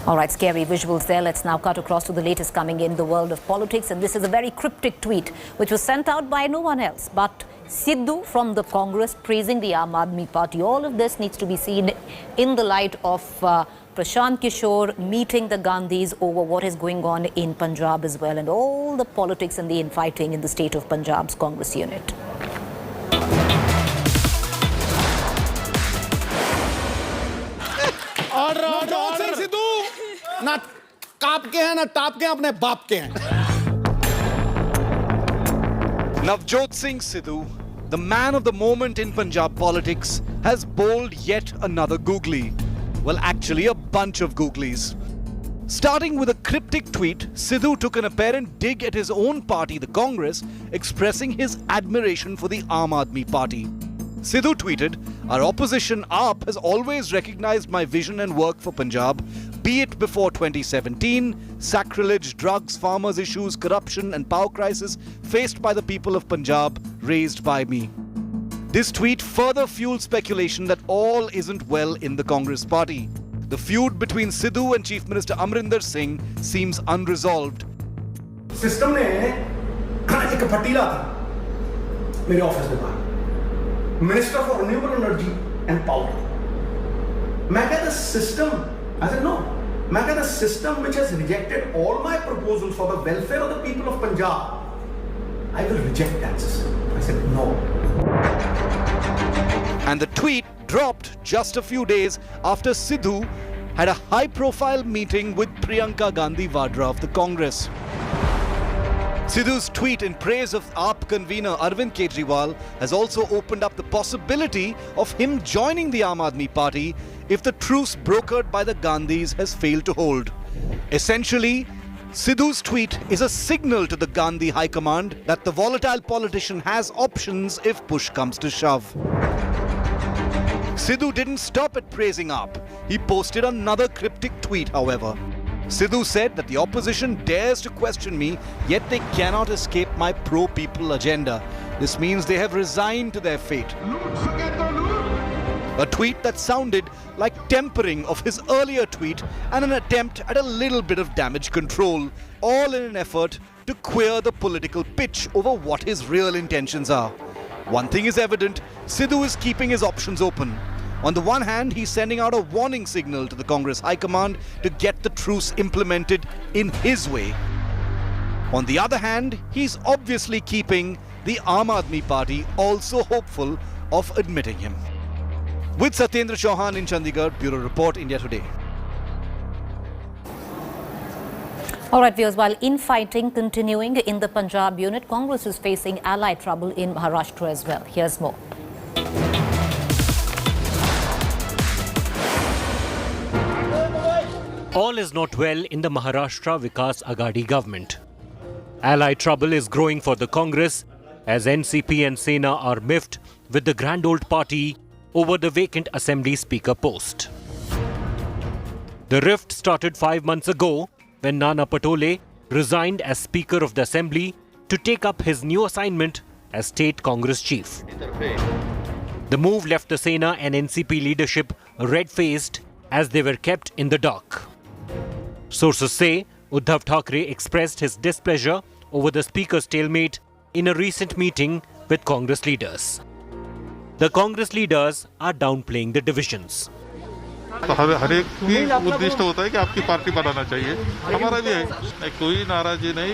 All right, scary visuals there. Let's now cut across to the latest coming in the world of politics. And this is a very cryptic tweet which was sent out by no one else but Sidhu from the Congress praising the Aam Aadmi Party. All of this needs to be seen in the light of Prashant Kishore meeting the Gandhis over what is going on in Punjab as well, and all the politics and the infighting in the state of Punjab's Congress unit. Order Sidhu ना काप के हैं ना top के हैं, अपने बाप के हैं. Navjot Singh Sidhu, the man of the moment in Punjab politics, has bowled yet another googly. Well, actually a bunch of googlies. Starting with a cryptic tweet, Sidhu took an apparent dig at his own party, the Congress, expressing his admiration for the Aam Aadmi Party. Sidhu tweeted, "Our opposition AAP has always recognized my vision and work for Punjab, be it before 2017, sacrilege, drugs, farmers' issues, corruption and power crisis faced by the people of Punjab, raised by me." This tweet further fueled speculation that all isn't well in the Congress party. The feud between Sidhu and Chief Minister Amrinder Singh seems unresolved. System ने एक फटीला था मेरे office के बाहर, minister for renewable energy and power. मैं कहता system, I said no, मैं कहता system which has rejected all my proposals for the welfare of the people of Punjab, I will reject that system. I said no. And the tweet dropped just a few days after Sidhu had a high-profile meeting with Priyanka Gandhi Vadra of the Congress. Sidhu's tweet in praise of AAP convener Arvind Kejriwal has also opened up the possibility of him joining the Aam Aadmi Party if the truce brokered by the Gandhis has failed to hold. Essentially, Sidhu's tweet is a signal to the Gandhi High Command that the volatile politician has options if push comes to shove. Sidhu didn't stop at praising AAP. He posted another cryptic tweet, however. Sidhu said that the opposition dares to question me, yet they cannot escape my pro-people agenda. This means they have resigned to their fate. A tweet that sounded like tempering of his earlier tweet and an attempt at a little bit of damage control, all in an effort to queer the political pitch over what his real intentions are. One thing is evident, Sidhu is keeping his options open. On the one hand, he's sending out a warning signal to the Congress High Command to get the truce implemented in his way. On the other hand, he's obviously keeping the Aam Aadmi Party also hopeful of admitting him. With Satyendra Chauhan in Chandigarh, Bureau Report, India Today. All right, viewers, while infighting continuing in the Punjab unit, Congress is facing allied trouble in Maharashtra as well. Here's more. All is not well in the Maharashtra Vikas Aghadi government. Allied trouble is growing for the Congress as NCP and Sena are miffed with the grand old party over the vacant Assembly Speaker post. The rift started 5 months ago when Nana Patole resigned as Speaker of the Assembly to take up his new assignment as State Congress Chief. The move left the Sena and NCP leadership red-faced as they were kept in the dark. Sources say Uddhav Thackeray expressed his displeasure over the Speaker's stalemate in a recent meeting with Congress leaders. The Congress leaders are downplaying the divisions. तो हर एक की उद्देश्य होता है कि आपकी party बनाना चाहिए, हमारा भी है, कोई नाराजी नहीं,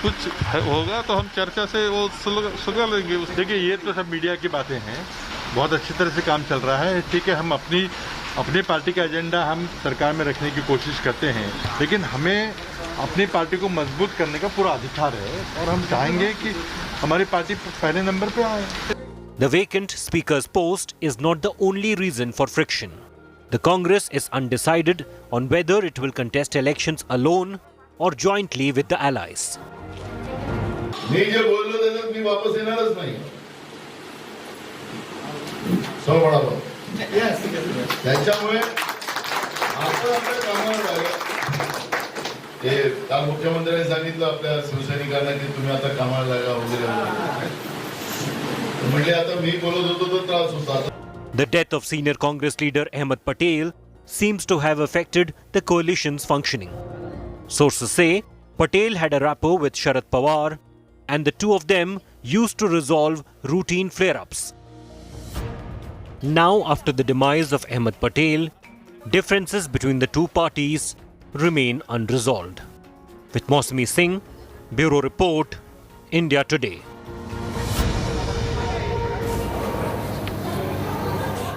कुछ होगा तो हम चर्चा से वो सुलझा लेंगे. देखिए, ये तो सब मीडिया की बातें हैं, बहुत अच्छी तरह से काम चल रहा है, ठीक है. हम अपनी पार्टी का एजेंडा हम सरकार में रखने की कोशिश करते हैं, लेकिन हमें अपनी पार्टी को मजबूत करने का पूरा अधिकार है और हम चाहेंगे कि हमारी पार्टी पहले नंबर पे आए. The vacant Speaker's post is not the only reason for friction. The Congress is undecided on whether it will contest elections alone or jointly with the allies. मी जे बोललो त्याच्यात मी वापस येणारच नाही. सो म्हणालो त्याच्यामुळे आपण आपल्या कामावर लागा. ते काल मुख्यमंत्र्यांनी सांगितलं आपल्या शिवसैनिकांना की तुम्ही आता कामाला लागा वगैरे. म्हणजे आता मी बोलत होतो तर त्रास होता. The death of senior Congress leader Ahmed Patel seems to have affected the coalition's functioning. Sources say Patel had a rapport with Sharad Pawar and the two of them used to resolve routine flare-ups. Now, after the demise of Ahmed Patel, differences between the two parties remain unresolved. With Mausami Singh, Bureau Report, India Today.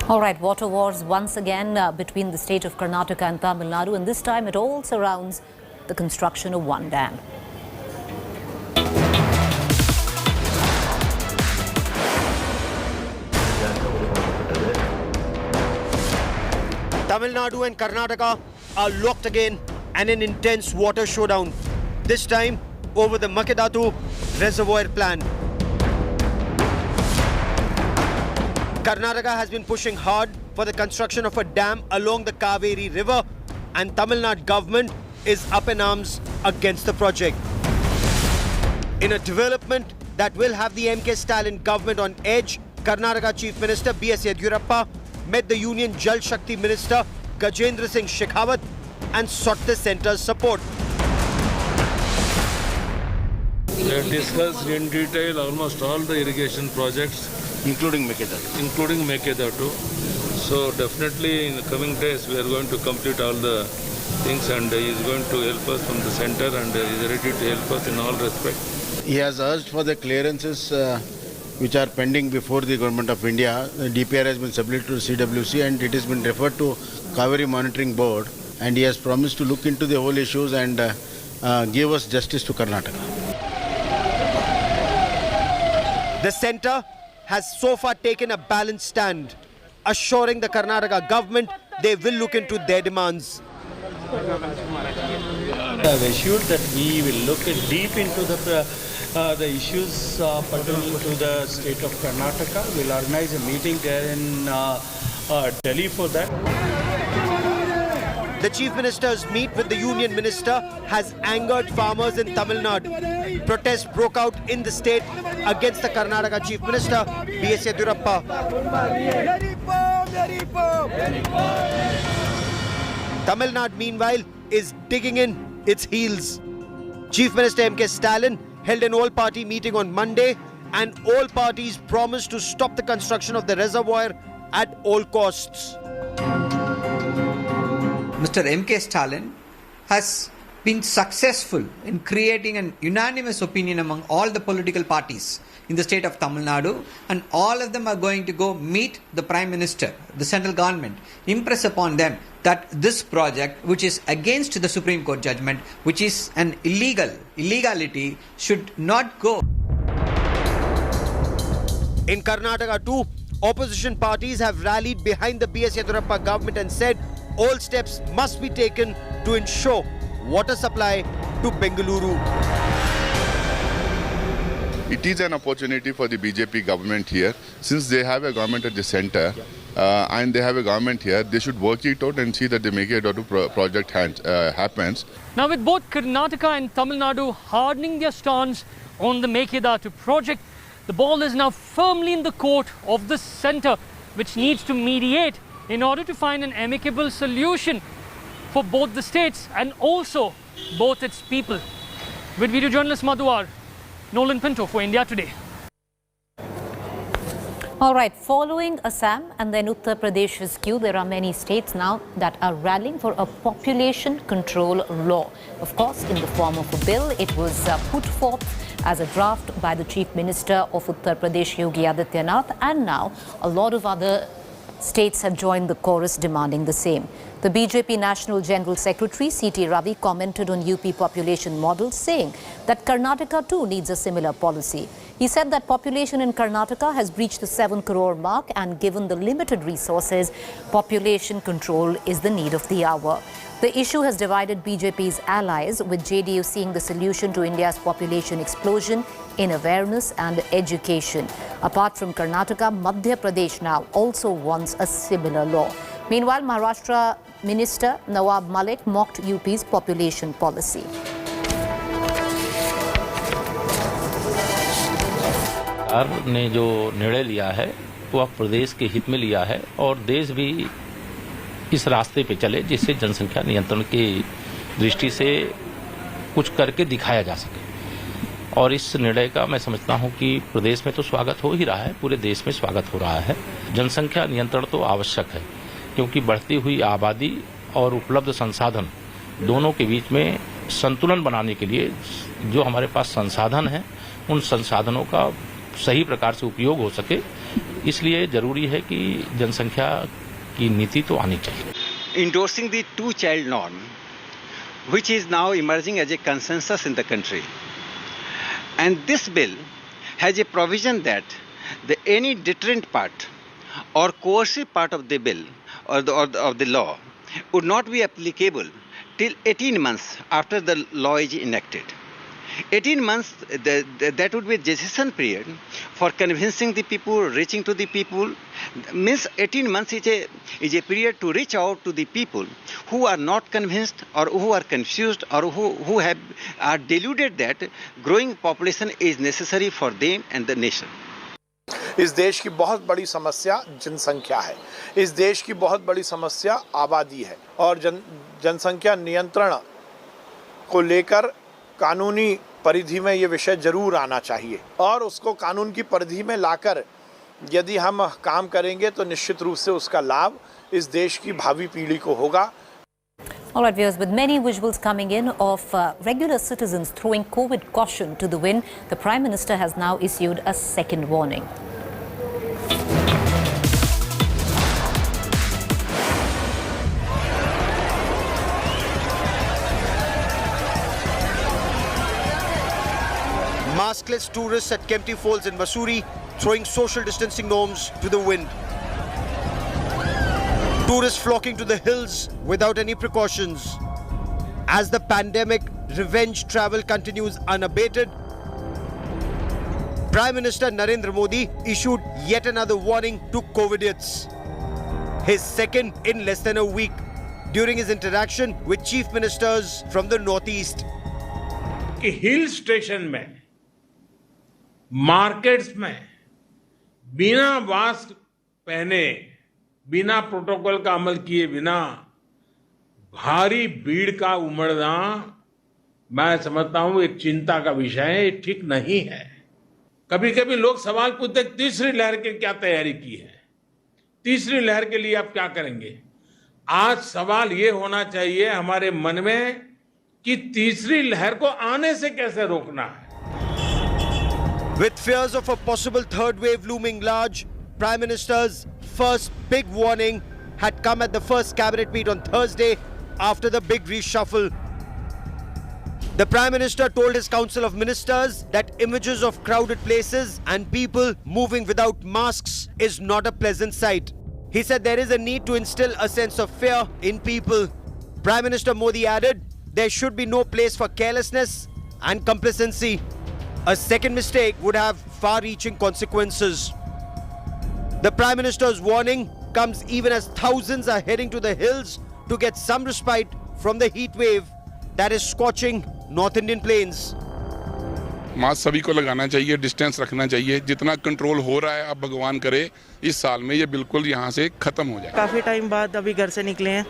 All right, water wars once again between the state of Karnataka and Tamil Nadu, and this time it all surrounds the construction of one dam. Tamil Nadu and Karnataka are locked again and an intense water showdown, this time over the Makkedatu reservoir plan. Karnataka has been pushing hard for the construction of a dam along the Kaveri River, and Tamil Nadu government is up in arms against the project. In a development that will have the MK Stalin government on edge, Karnataka Chief Minister B.S. Yediyurappa met the Union Jal Shakti Minister Gajendra Singh Shekhawat and sought the centre's support. We have discussed in detail almost all the irrigation projects, Including Makkedatu. So definitely in the coming days we are going to complete all the things, and he is going to help us from the center, and he is ready to help us in all respects. He has urged for the clearances which are pending before the Government of India. The DPR has been submitted to CWC and it has been referred to Kaveri Monitoring Board, and he has promised to look into the whole issues and give us justice to Karnataka. The centre has so far taken a balanced stand, assuring the Karnataka government they will look into their demands. I have assured that we will look deep into the issues pertaining to the state of Karnataka. We will organize a meeting there in Delhi for that. The Chief Minister's meet with the Union Minister has angered farmers in Tamil Nadu. Protests broke out in the state against the Karnataka Chief Minister, B.S. Yediyurappa. Tamil Nadu, meanwhile, is digging in its heels. Chief Minister M.K. Stalin held an all-party meeting on Monday, and all parties promised to stop the construction of the reservoir at all costs. Mr. M.K. Stalin has been successful in creating an unanimous opinion among all the political parties in the state of Tamil Nadu, and all of them are going to go meet the Prime Minister, the central government, impress upon them that this project, which is against the Supreme Court judgment, which is an illegality, should not go. In Karnataka too, opposition parties have rallied behind the B.S. Yediyurappa government and said all steps must be taken to ensure water supply to Bengaluru. It is an opportunity for the BJP government here. Since they have a government at the center and they have a government here, they should work it out and see that the Makkedatu project happens. Now, with both Karnataka and Tamil Nadu hardening their stance on the Makkedatu project, the ball is now firmly in the court of the centre, which needs to mediate in order to find an amicable solution for both the states and also both its people. With video journalist Madhuar, Nolan Pinto for India Today. All right, following Assam and then Uttar Pradesh's queue, there are many states now that are rallying for a population control law. Of course, in the form of a bill, it was put forth as a draft by the Chief Minister of Uttar Pradesh, Yogi Adityanath, and now a lot of other states have joined the chorus demanding the same. The BJP National General Secretary C.T. Ravi commented on UP population model, saying that Karnataka too needs a similar policy. He said that population in Karnataka has breached the 7 crore mark, and given the limited resources, population control is the need of the hour. The issue has divided BJP's allies, with JDU seeing the solution to India's population explosion in awareness and education. Apart from Karnataka, Madhya Pradesh now also wants a similar law. Meanwhile, Maharashtra Minister Nawab Malik mocked UP's population policy. सरकार ने जो निर्णय लिया है वो प्रदेश के हित में लिया है और देश भी इस रास्ते पे चले जिससे जनसंख्या नियंत्रण की दृष्टि से कुछ करके दिखाया जा सके। और इस निर्णय का मैं समझता हूं कि प्रदेश में तो स्वागत हो ही रहा है, पूरे देश में स्वागत हो रहा है। जनसंख्या नियंत्रण तो आवश्यक है, क्योंकि बढ़ती हुई आबादी और उपलब्ध संसाधन दोनों के बीच में संतुलन बनाने के लिए जो हमारे पास संसाधन हैं, उन संसाधनों का सही प्रकार से उपयोग हो सके, इसलिए जरूरी है कि जनसंख्या की नीति तो आनी चाहिए। Endorsing the two-child norm, which is now emerging as a consensus in the country, and this bill has a provision that any deterrent part or coercive part of the bill or of the law would not be applicable till 18 months after the law is enacted. 18 months, that would be a gestation period for convincing the people, reaching to the people. Means 18 months is a period to reach out to the people who are not convinced or who are confused or who are deluded that growing population is necessary for them and the nation. इस देश की बहुत बड़ी समस्या जनसंख्या है, इस देश की बहुत बड़ी समस्या आबादी है और जनसंख्या नियंत्रण को लेकर कानूनी परिधि में ये विषय जरूर आना चाहिए और उसको कानून की परिधि में लाकर यदि हम काम करेंगे तो निश्चित रूप से उसका लाभ इस देश की भावी पीढ़ी को होगा। All right, viewers, with many visuals coming in of regular citizens throwing COVID caution to the wind, the Prime Minister has now issued a second warning. Maskless tourists at Kempty Falls in Mussoorie throwing social distancing norms to the wind. Tourists flocking to the hills without any precautions. As the pandemic revenge travel continues unabated, Prime Minister Narendra Modi issued yet another warning to COVIDiots. His second in less than a week during his interaction with chief ministers from the Northeast. Hill station में, markets में बिना mask पहने, बिना protocol का अमल किए बिना भारी भीड़ का उमड़ना मैं समझता हूं एक चिंता का विषय है, ठीक नहीं है। कभी कभी लोग सवाल पूछते तीसरी लहर की क्या तैयारी की है, तीसरी लहर के लिए आप क्या करेंगे। आज सवाल ये होना चाहिए हमारे मन में कि तीसरी लहर को आने से कैसे रोकना है। With fears of a possible third wave looming large, Prime Minister's first big warning had come at the first cabinet meet on Thursday after the big reshuffle. The Prime Minister told his Council of Ministers that images of crowded places and people moving without masks is not a pleasant sight. He said there is a need to instill a sense of fear in people. Prime Minister Modi added, there should be no place for carelessness and complacency. A second mistake would have far-reaching consequences. The Prime Minister's warning comes even as thousands are heading to the hills to get some respite from the heat wave that is scorching North Indian plains. Mask सभी को लगाना चाहिए, distance रखना चाहिए, जितना control हो रहा है अब भगवान करे इस साल में ये बिल्कुल यहाँ से खत्म हो जाए। काफी टाइम बाद अभी घर से निकले हैं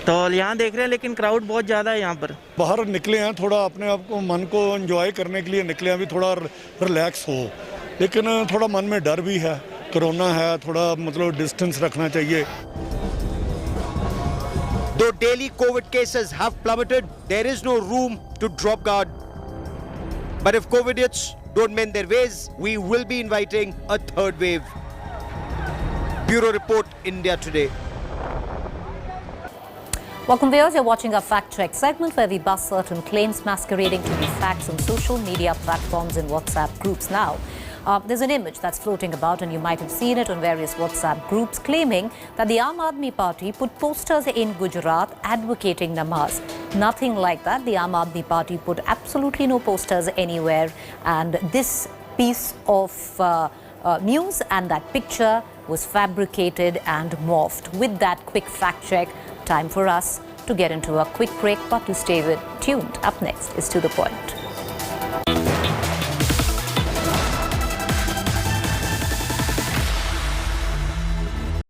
तो यहाँ देख रहे हैं, लेकिन क्राउड बहुत ज़्यादा है यहाँ पर। बाहर निकले हैं, थोड़ा अपने आप को मन को एंजॉय करने के लिए निकले हैं, अभी थोड़ा रिलैक्स हो, लेकिन थोड़ा मन में डर भी है, कोरोना है, थोड़ा मतलब डिस्टेंस रखना चाहिए। Though daily COVID cases have plummeted, there is no room to drop guard. But if COVIDiots don't mend their ways, we will be inviting a third wave. Bureau Report, India Today. Welcome viewers, you're watching our Fact Check segment where we bust certain claims masquerading to be facts on social media platforms and WhatsApp groups. Now, there's an image that's floating about and you might have seen it on various WhatsApp groups claiming that the Aam Aadmi Party put posters in Gujarat advocating namaz. Nothing like that. The Aam Aadmi Party put absolutely no posters anywhere, and this piece of news and that picture was fabricated and morphed. With that quick fact check, time for us to get into a quick break, but to stay tuned. Up next is To The Point.